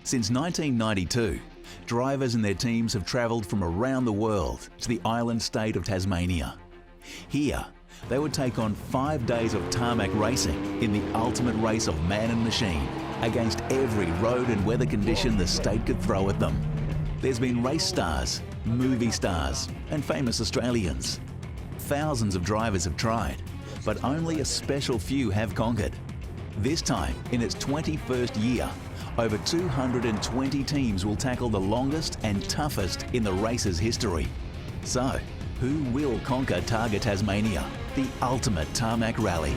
Since 1992, drivers and their teams have travelled from around the world to the island state of Tasmania. Here, they would take on 5 days of tarmac racing in the ultimate race of man and machine against every road and weather condition the state could throw at them. There's been race stars, movie stars and famous Australians. Thousands of drivers have tried, but only a special few have conquered. This time, in its 21st year, over 220 teams will tackle the longest and toughest in the race's history. So, who will conquer TARGA Tasmania, the ultimate tarmac rally?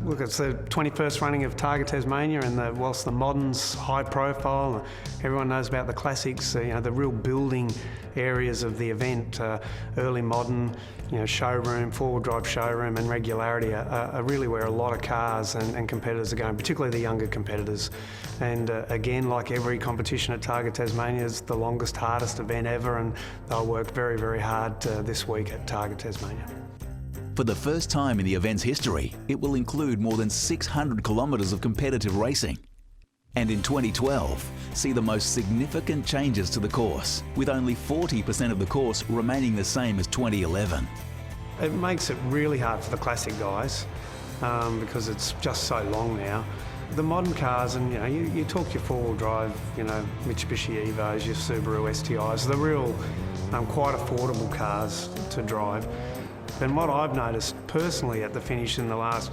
Look, it's the 21st running of TARGA Tasmania, and whilst the modern's high profile, everyone knows about the classics, the real building areas of the event, early modern, showroom, four-wheel drive showroom and regularity are really where a lot of cars and competitors are going, particularly the younger competitors. And again, like every competition at TARGA Tasmania, is the longest, hardest event ever, and they'll work very, very hard this week at TARGA Tasmania. For the first time in the event's history, it will include more than 600 kilometres of competitive racing. And in 2012, see the most significant changes to the course, with only 40% of the course remaining the same as 2011. It makes it really hard for the classic guys because it's just so long now. The modern cars, and you talk your four-wheel drive, Mitsubishi Evos, your Subaru STIs, the real quite affordable cars to drive. And what I've noticed personally at the finish in the last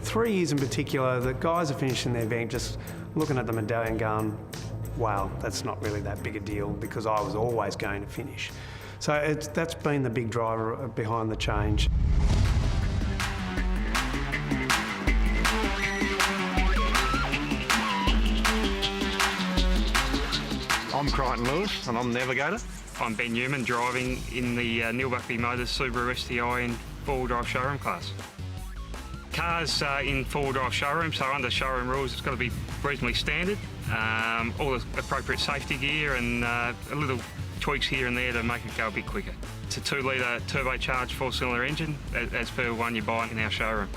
3 years in particular, that guys are finishing their event just looking at the medallion going, wow, that's not really that big a deal because I was always going to finish. So that's been the big driver behind the change. I'm Crichton Lewis and I'm the navigator. I'm Ben Newman, driving in the Neil Buckley Motors Subaru STI in four-wheel drive showroom class. Cars in four-wheel drive showroom, so under showroom rules it's got to be reasonably standard, all the appropriate safety gear and a little tweaks here and there to make it go a bit quicker. It's a 2-litre turbocharged 4-cylinder engine as per one you buy in our showroom.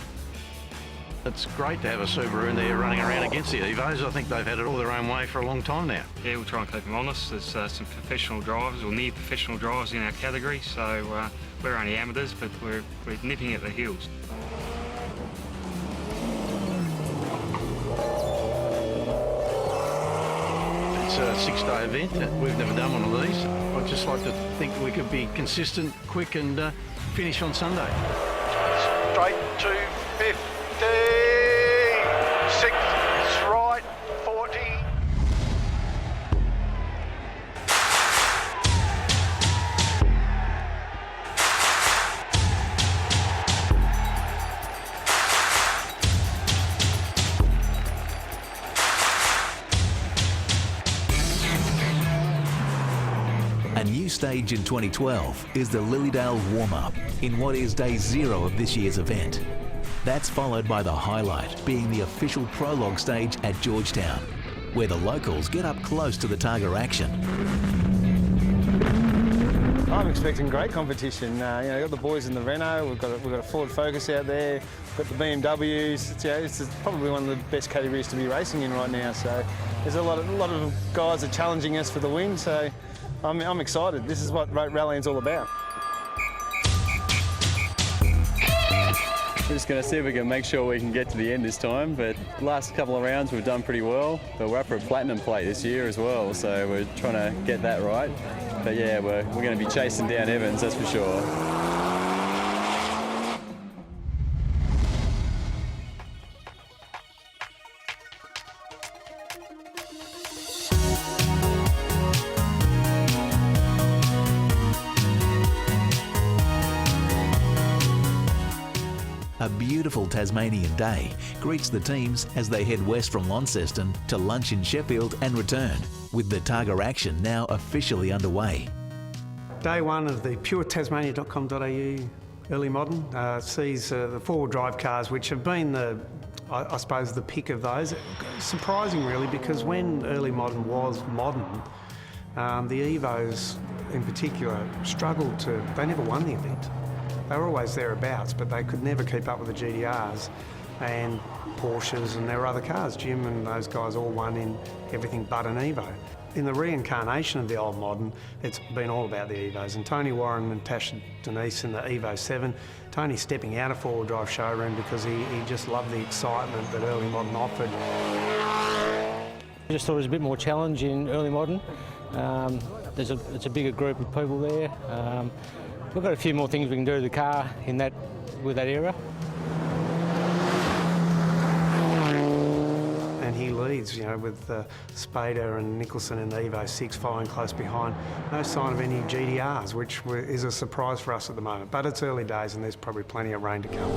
It's great to have a Subaru in there running around against the Evos. I think they've had it all their own way for a long time now. Yeah, we'll try and keep them honest. There's some professional drivers or near professional drivers in our category, so we're only amateurs, but we're nipping at the heels. It's a 6-day event. We've never done one of these. I'd just like to think we could be consistent, quick and finish on Sunday. Straight to 50. 6, right, 40. A new stage in 2012 is the Lilydale warm-up in what is day 0 of this year's event. That's followed by the highlight being the official prologue stage at Georgetown, where the locals get up close to the TARGA action. I'm expecting great competition. Got the boys in the Renault, we've got a Ford Focus out there, we've got the BMWs. It's probably one of the best categories to be racing in right now. So there's a lot of guys are challenging us for the win. So I'm excited. This is what rallying's all about. We're just going to see if we can make sure we can get to the end this time, but the last couple of rounds we've done pretty well, but we're up for a platinum plate this year as well, so we're trying to get that right. But yeah, we're going to be chasing down Evans, that's for sure. A beautiful Tasmanian day greets the teams as they head west from Launceston to lunch in Sheffield and return, with the TARGA action now officially underway. Day one of the puretasmania.com.au early modern sees the four-wheel drive cars, which have been I suppose the pick of those. Surprising really, because when early modern was modern, the Evos in particular struggled they never won the event. They were always thereabouts, but they could never keep up with the GDRs and Porsches, and there were other cars. Jim and those guys all won in everything but an Evo. In the reincarnation of the old modern, it's been all about the Evos. And Tony Warren and Tasha Denise in the Evo 7, Tony stepping out of four-wheel drive showroom because he just loved the excitement that early modern offered. I just thought it was a bit more challenge in early modern. It's a bigger group of people there. We've got a few more things we can do to the car with that era. And he leads, with Spader and Nicholson in the Evo 6 following close behind. No sign of any GDRs, which is a surprise for us at the moment. But it's early days and there's probably plenty of rain to come.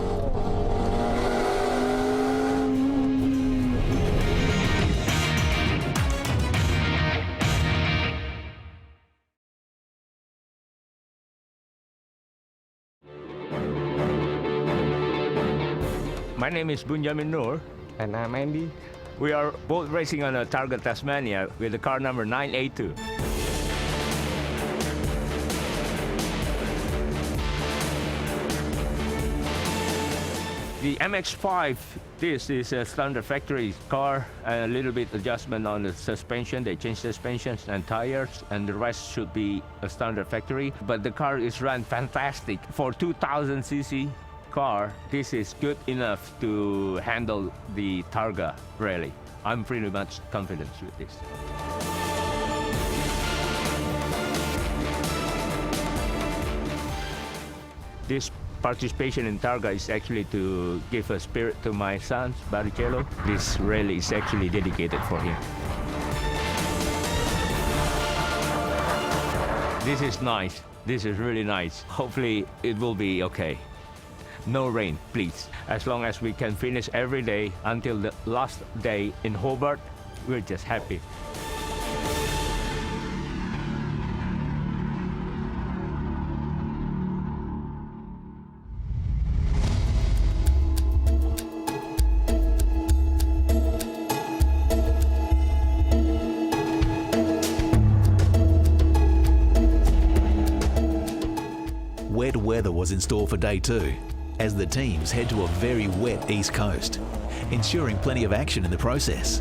My name is Bunjamin Noor. And I'm Andy. We are both racing on a TARGA Tasmania with the car number 982. The MX-5, this is a standard factory car, and a little bit adjustment on the suspension. They changed suspensions and tires, and the rest should be a standard factory. But the car is run fantastic. For 2000cc car, this is good enough to handle the TARGA rally. I'm pretty much confident with this. This participation in TARGA is actually to give a spirit to my son, Barrichello. This rally is actually dedicated for him. This is nice. This is really nice. Hopefully it will be okay. No rain, please. As long as we can finish every day until the last day in Hobart, we're just happy. Wet weather was in store for day two, as the teams head to a very wet east coast, ensuring plenty of action in the process.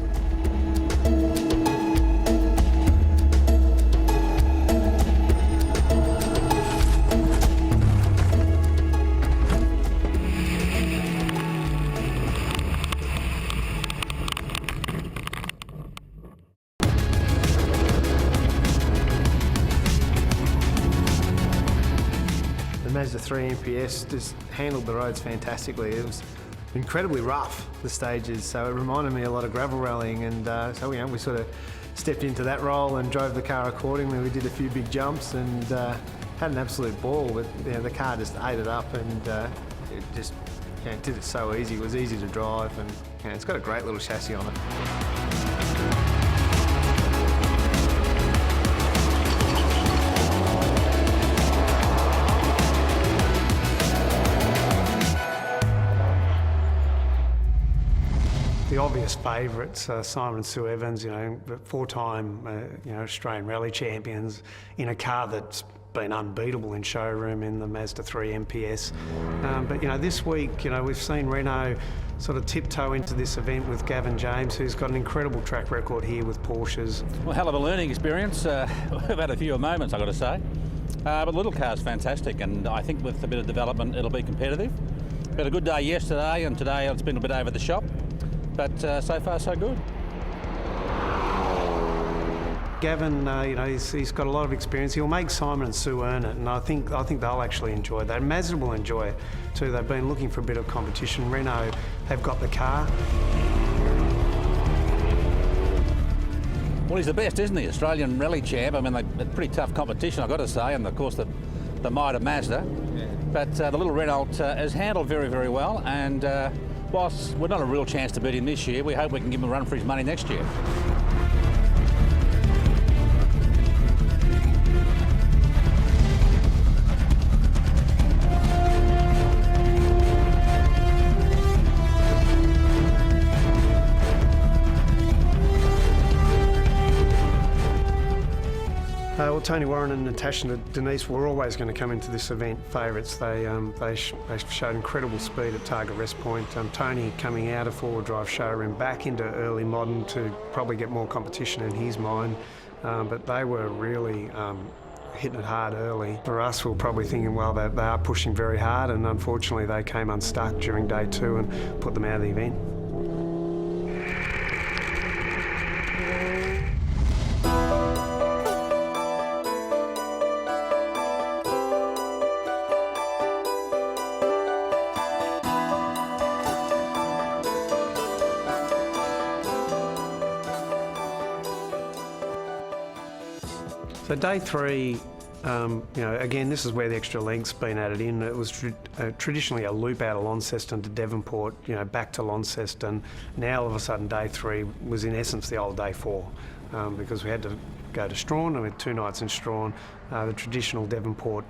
The Mazda 3 MPS just handled the roads fantastically. It was incredibly rough, the stages, so it reminded me a lot of gravel rallying, and so we sort of stepped into that role and drove the car accordingly. We did a few big jumps and had an absolute ball, but the car just ate it up, and it just did it so easy. It was easy to drive, and it's got a great little chassis on it. The obvious favourites, Simon and Sue Evans, four-time Australian rally champions in a car that's been unbeatable in showroom in the Mazda 3 MPS. But this week, we've seen Renault sort of tiptoe into this event with Gavin James, who's got an incredible track record here with Porsches. Well, hell of a learning experience. We've had a few moments, I've got to say. But the little car's fantastic, and I think with a bit of development, it'll be competitive. We had a good day yesterday, and today it's been a bit over the shop. But so far, so good. Gavin, he's got a lot of experience. He'll make Simon and Sue earn it, and I think they'll actually enjoy that. Mazda will enjoy it too. They've been looking for a bit of competition. Renault have got the car. Well, he's the best, isn't he? Australian rally champ. I mean, they're pretty tough competition, I've got to say, and of course the the Mitre Mazda. But the little Renault is handled very, very well, and whilst we're not a real chance to beat him this year, we hope we can give him a run for his money next year. Well, Tony Warren and Natasha and Denise were always going to come into this event favourites. They showed incredible speed at Targa Rest Point. Tony coming out of four-wheel drive showroom back into early modern to probably get more competition in his mind, but they were really hitting it hard early. For us, we were probably thinking, well, they are pushing very hard, and unfortunately they came unstuck during day two and put them out of the event. So day three, again, this is where the extra length's been added in. It was traditionally a loop out of Launceston to Devonport, back to Launceston. Now all of a sudden day three was in essence the old day four, because we had to go to Strawn, and we had 2 nights in Strawn, the traditional Devonport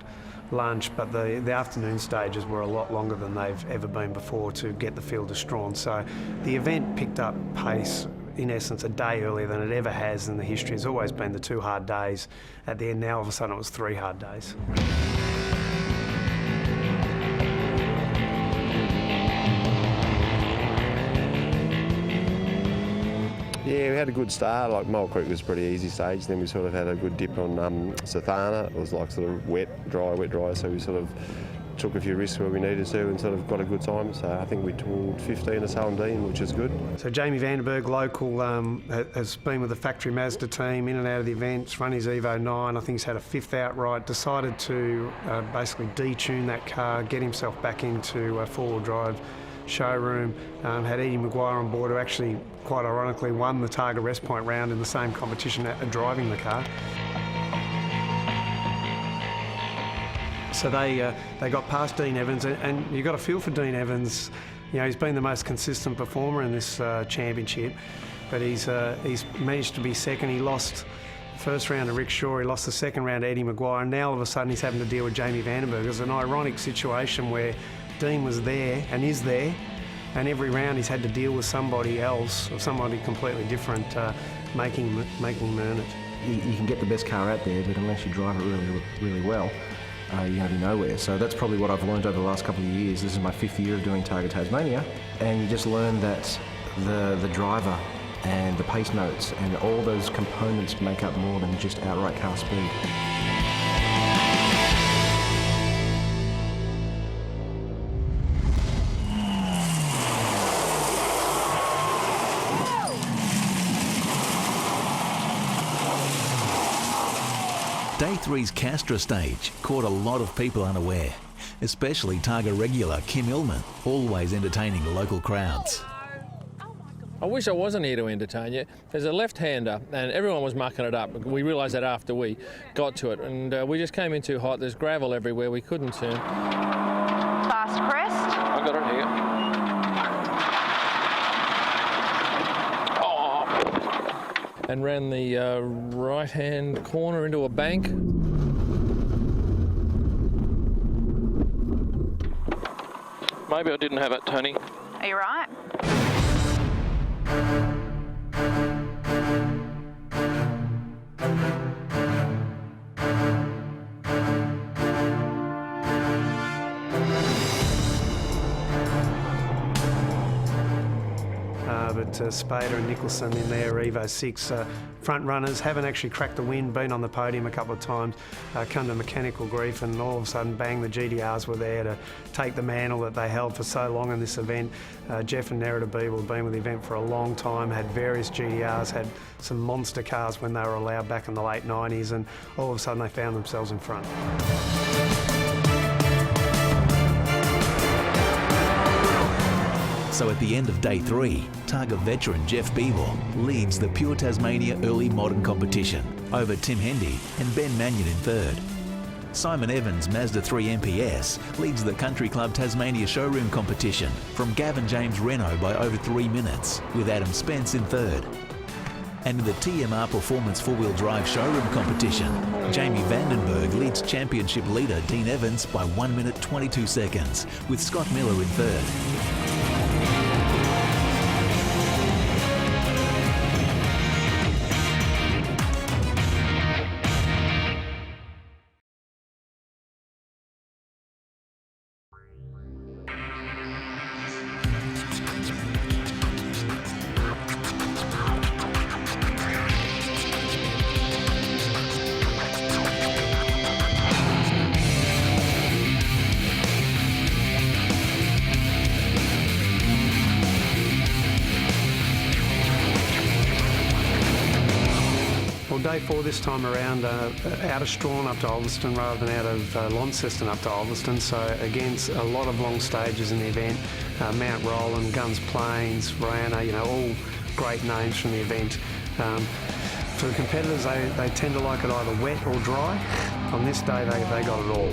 lunch, but the afternoon stages were a lot longer than they've ever been before to get the field to Strawn. So the event picked up pace in essence a day earlier than it ever has in the history. It's always been the 2 hard days at the end. Now all of a sudden it was 3 hard days. Yeah, we had a good start. Like Mole Creek was a pretty easy stage. Then we sort of had a good dip on Sathana. It was like sort of wet, dry. So we sort of took a few risks where we needed to and sort of got a good time. So I think we took 15 or so on Dean, which is good. So Jamie Vandenberg, local, has been with the factory Mazda team in and out of the events, run his Evo 9. I think he's had a 5th outright. Decided to basically detune that car, get himself back into a 4-wheel drive showroom. Had Eddie Maguire on board, who actually, quite ironically, won the Targa Rest Point round in the same competition driving the car. So they got past Dean Evans, and you got a feel for Dean Evans. He's been the most consistent performer in this championship, but he's managed to be second. He lost the first round to Rick Shaw, he lost the second round to Eddie Maguire, and now all of a sudden he's having to deal with Jamie Vandenberg. It's an ironic situation where Dean was there and is there, and every round he's had to deal with somebody else or somebody completely different, making him earn it. You can get the best car out there, but unless you drive it really, really well, you're going to be nowhere. So that's probably what I've learned over the last couple of years. This is my 5th year of doing TARGA Tasmania, and you just learn that the driver and the pace notes and all those components make up more than just outright car speed. Day 3's Castra stage caught a lot of people unaware, especially Targa regular Kim Illman, always entertaining the local crowds. I wish I wasn't here to entertain you. There's a left-hander and everyone was mucking it up. We realised that after we got to it, and we just came in too hot. There's gravel everywhere, we couldn't turn. Fast crest. I got it here. And ran the right-hand corner into a bank. Maybe I didn't have it, Tony. Are you right? But Spader and Nicholson in their Evo 6 front runners haven't actually cracked the wind, been on the podium a couple of times, come to mechanical grief, and all of a sudden, bang, the GDRs were there to take the mantle that they held for so long in this event. Jeff and Nerida Beeble have been with the event for a long time, had various GDRs, had some monster cars when they were allowed back in the late 90s, and all of a sudden they found themselves in front. So at the end of day 3, Targa veteran Jeff Beeble leads the Pure Tasmania Early Modern competition over Tim Hendy and Ben Mannion in 3rd. Simon Evans' Mazda 3 MPS leads the Country Club Tasmania Showroom competition from Gavin James Renault by over 3 minutes, with Adam Spence in third. And in the TMR Performance 4-wheel drive showroom competition, Jamie Vandenberg leads championship leader Dean Evans by 1 minute 22 seconds, with Scott Miller in third. Well, day 4 this time around, out of Strawn up to Ulverston rather than out of Launceston up to Ulverston. So again, a lot of long stages in the event. Mount Roland, Guns Plains, Rana, all great names from the event. For the competitors, they tend to like it either wet or dry. On this day, they got it all.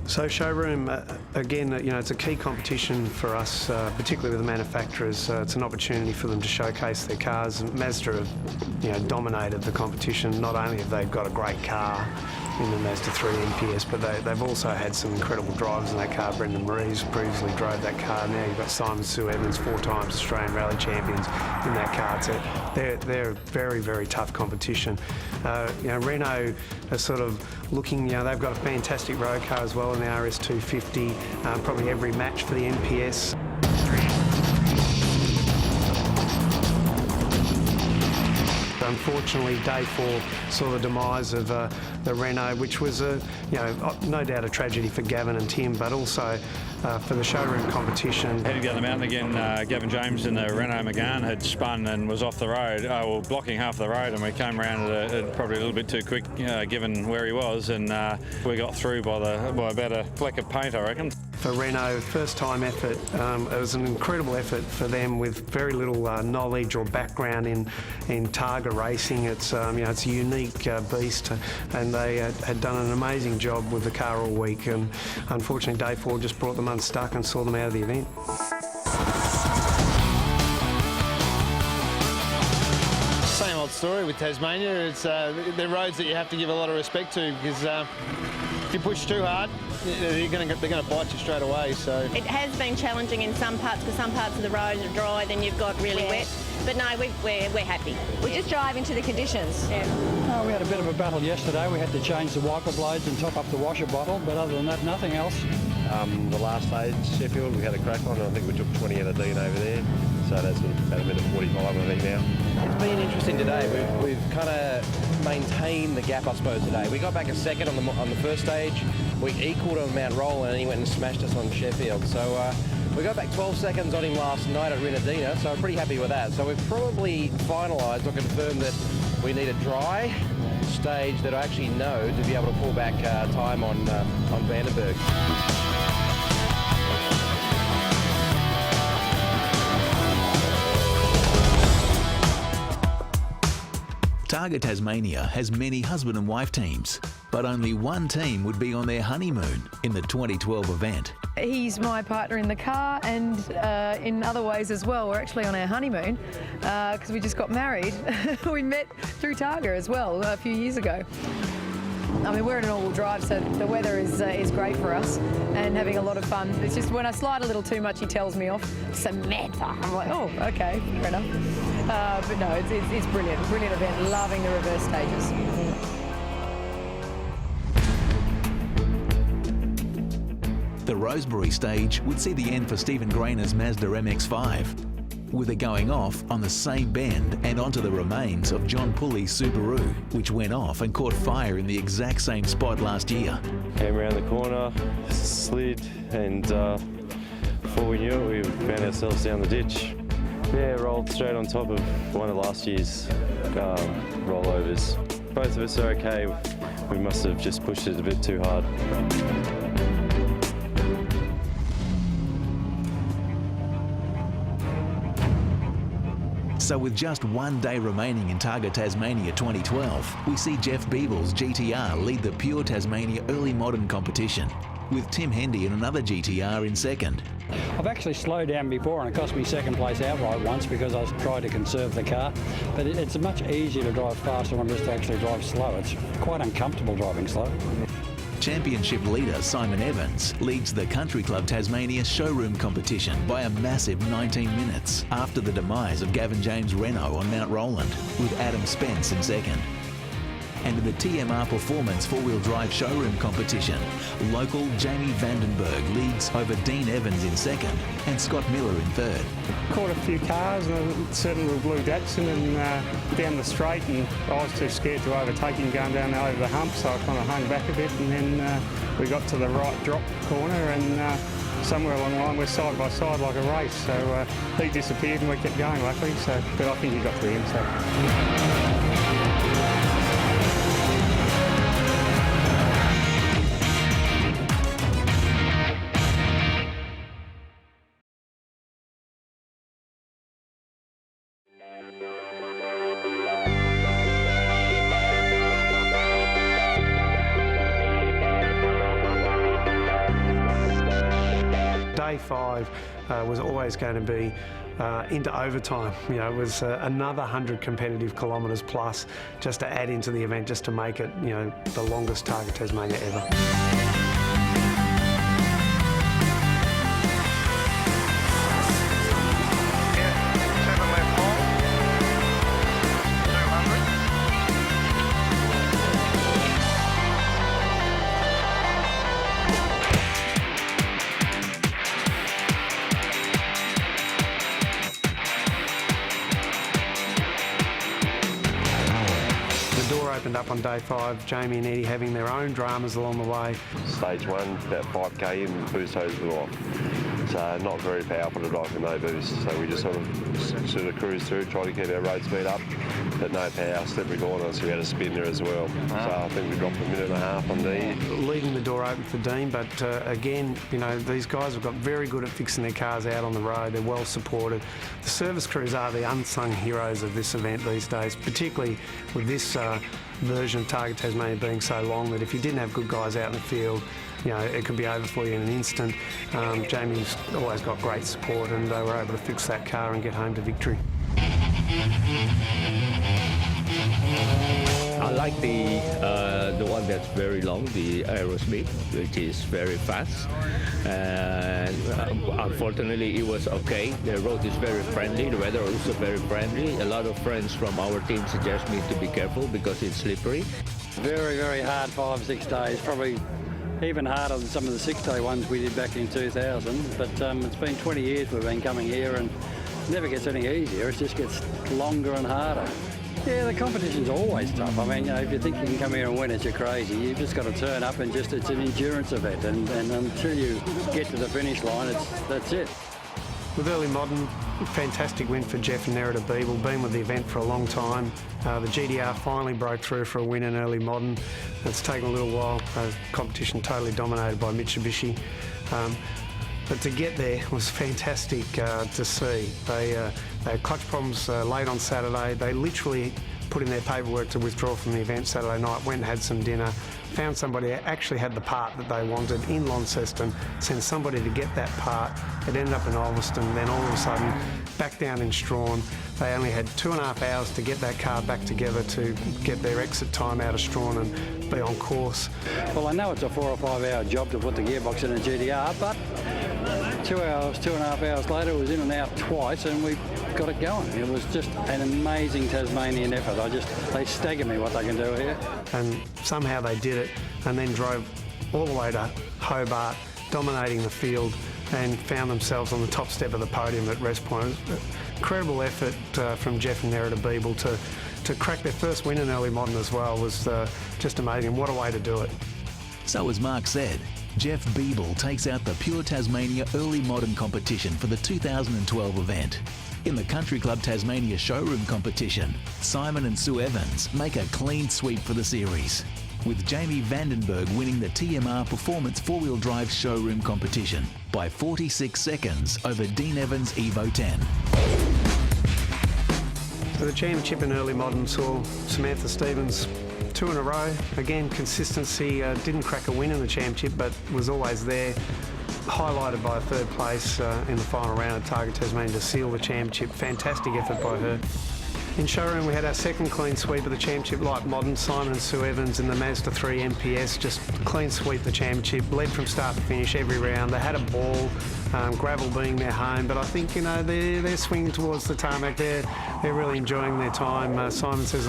So Showroom, again, it's a key competition for us, particularly with the manufacturers. It's an opportunity for them to showcase their cars. Mazda have, dominated the competition. Not only have they got a great car in the Mazda 3 MPS, but they've also had some incredible drivers in that car. Brendan Maries previously drove that car. Now you've got Simon Sue Evans, 4 times Australian Rally champions in that car. They're a very, very tough competition. Renault are sort of looking, they've got a fantastic road car as well in the RS250, probably every match for the MPS. Unfortunately, day 4 saw the demise of the Renault, which was no doubt a tragedy for Gavin and Tim, but also for the showroom competition. Heading down the mountain again, Gavin James in the Renault Megane had spun and was off the road, blocking half the road, and we came around at probably a little bit too quick given where he was, and we got through by about a fleck of paint, I reckon. For Renault, first time effort, it was an incredible effort for them with very little knowledge or background in TARGA racing. It's it's a unique beast, and they had done an amazing job with the car all week, and unfortunately day 4 just brought them unstuck and saw them out of the event. Same old story with Tasmania. It's they're roads that you have to give a lot of respect to, because if you push too hard, they're going to bite you straight away. So it has been challenging in some parts, because some parts of the road are dry, then you've got really wet. But no, we're happy. We just drive into the conditions. Yeah. We had a bit of a battle yesterday. We had to change the wiper blades and top up the washer bottle, but other than that, nothing else. The last stage, Sheffield, we had a crack on. I think we took 20 out of Dean over there. So that's sort of about a minute 45, I think, now. It's been interesting today. We've kind of maintained the gap, I suppose, today. We got back a second on the first stage. We equalled on Mount Roland, and he went and smashed us on Sheffield. So we got back 12 seconds on him last night at Rinadina, so I'm pretty happy with that. So we've probably finalised or confirmed that we need a dry stage that I actually know to be able to pull back time on Vandenberg. TARGA Tasmania has many husband and wife teams, but only one team would be on their honeymoon in the 2012 event. He's my partner in the car, and in other ways as well. We're actually on our honeymoon because we just got married. We met through TARGA as well a few years ago. I mean, we're in an all-wheel drive, so the weather is great for us and having a lot of fun. It's just when I slide a little too much, he tells me off. Samantha, I'm like, oh, okay, fair enough. But no, it's brilliant, brilliant event. Loving the reverse stages. The Rosebery stage would see the end for Stephen Grainer's Mazda MX-5, with it going off on the same bend and onto the remains of John Pulley's Subaru, which went off and caught fire in the exact same spot last year. Came around the corner, slid, and before we knew it, we found ourselves down the ditch. Yeah, rolled straight on top of one of last year's rollovers. Both of us are okay. We must have just pushed it a bit too hard. So with just 1 day remaining in TARGA Tasmania 2012, we see Jeff Beeble's GTR lead the Pure Tasmania Early Modern competition, with Tim Hendy in another GTR in second. I've actually slowed down before and it cost me second place outright once because I tried to conserve the car. But it's much easier to drive faster than just to actually drive slow. It's quite uncomfortable driving slow. Championship leader Simon Evans leads the Country Club Tasmania Showroom competition by a massive 19 minutes after the demise of Gavin James' Renault on Mount Roland, with Adam Spence in second. And in the TMR Performance four-wheel drive showroom competition, local Jamie Vandenberg leads over Dean Evans in second and Scott Miller in third. Caught a few cars, and certainly with Blue Datsun and down the straight, and I was too scared to overtake him going down over the hump, so I kind of hung back a bit, and then we got to the right drop corner, and somewhere along the line we're side by side like a race, so he disappeared and we kept going luckily, but I think he got to the end. So. Day 5 was always going to be into overtime. You know, it was another 100 competitive kilometres plus just to add into the event, just to make it, you know, the longest TARGA Tasmania ever. Opened up on day 5, Jamie and Eddie having their own dramas along the way. Stage 1, about 5k in, the boost hoses were off. So not very powerful to drive with no boost. So we just sort of cruised through, tried to keep our road speed up, but no power, slippery corner, so we had a spin there as well. So I think we dropped a minute and a half on Dean. Leaving the door open for Dean, but again, you know, these guys have got very good at fixing their cars out on the road. They're well supported. The service crews are the unsung heroes of this event these days, particularly with this version of TARGA Tasmania being so long that if you didn't have good guys out in the field, you know, it could be over for you in an instant. Jamie's always got great support, and they were able to fix that car and get home to victory. I like the one that's very long, the Aerosmith, which is very fast. And unfortunately, it was okay. The road is very friendly. The weather is also very friendly. A lot of friends from our team suggest me to be careful because it's slippery. Very, very hard 5-6 days. Probably even harder than some of the 6-day ones we did back in 2000. But it's been 20 years we've been coming here, and it never gets any easier. It just gets longer and harder. Yeah, the competition's always tough. I mean, you know, if you think you can come here and win it, you're crazy. You've just got to turn up and it's an endurance event. And until you get to the finish line, that's it. With Early Modern, fantastic win for Jeff and Nerida Beeble. Been with the event for a long time. The GTR finally broke through for a win in Early Modern. It's taken a little while. Competition totally dominated by Mitsubishi. But to get there was fantastic to see. They had clutch problems late on Saturday. They literally put in their paperwork to withdraw from the event Saturday night, went and had some dinner, found somebody that actually had the part that they wanted in Launceston, sent somebody to get that part. It ended up in Ulverston, then all of a sudden back down in Strawn. They only had 2.5 hours to get that car back together to get their exit time out of Strawn and be on course. Well, I know it's a 4 or 5 hour job to put the gearbox in a GTR, but 2.5 hours later, it was in and out twice, and we got it going. It was just an amazing Tasmanian effort. They stagger me what they can do here. And somehow they did it, and then drove all the way to Hobart, dominating the field, and found themselves on the top step of the podium at rest point. Incredible effort from Jeff and Nerida Beeble to crack their first win in Early Modern as well was just amazing. What a way to do it. So as Mark said, Jeff Beeble takes out the Pure Tasmania Early Modern competition for the 2012 event. In the Country Club Tasmania Showroom competition, Simon and Sue Evans make a clean sweep for the series, with Jamie Vandenberg winning the TMR Performance four-wheel drive showroom competition by 46 seconds over Dean Evans' Evo 10. The championship in early modern saw Samantha Stevens 2 in a row. Again, consistency, didn't crack a win in the championship, but was always there. Highlighted by a third place in the final round at TARGA Tasmania to seal the championship. Fantastic effort by her. In Showroom, we had our second clean sweep of the championship, like modern. Simon and Sue Evans in the Mazda 3 MPS just clean sweep the championship, led from start to finish every round. They had a ball, gravel being their home, but I think, you know, they're swinging towards the tarmac. They're really enjoying their time. Simon says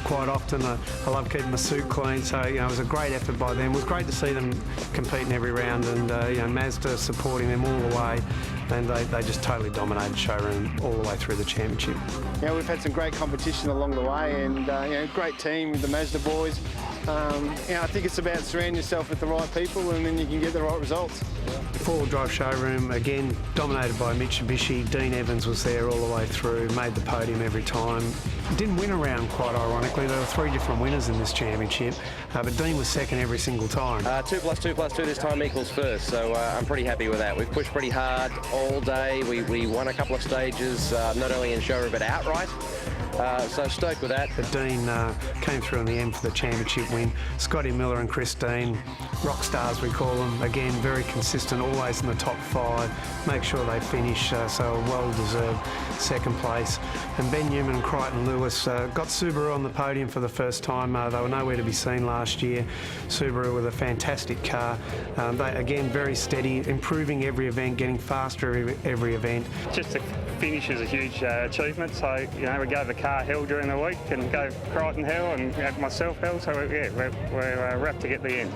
quite often, I love keeping my suit clean, so, you know, it was a great effort by them. It was great to see them compete in every round, and, you know, Mazda supporting them all the way, and they just totally dominated Showroom all the way through the championship. Yeah, we've had some great competition along the way, and you know, great team with the Mazda boys. You know, I think it's about surrounding yourself with the right people, and then you can get the right results. Four-wheel drive Showroom, again, dominated by Mitsubishi. Dean Evans was there all the way through, made the podium every time. Didn't win a round, quite ironically. There were 3 different winners in this championship, but Dean was second every single time. 2 + 2 + 2 this time equals first, so I'm pretty happy with that. We've pushed pretty hard all day. We won a couple of stages, not only in Showroom but outright. So stoked with that. Dean came through in the end for the championship win. Scotty Miller and Christine, rock stars we call them. Again, very consistent, always in the top 5. Make sure they finish, so a well-deserved second place. And Ben Newman and Crichton Lewis got Subaru on the podium for the first time. They were nowhere to be seen last year. Subaru with a fantastic car. They, again, very steady, improving every event, getting faster every event. Just to finish is a huge achievement, so, you know, we gave the car hell during the week and gave Crichton hell and myself hell, so yeah, we're wrapped to get the end.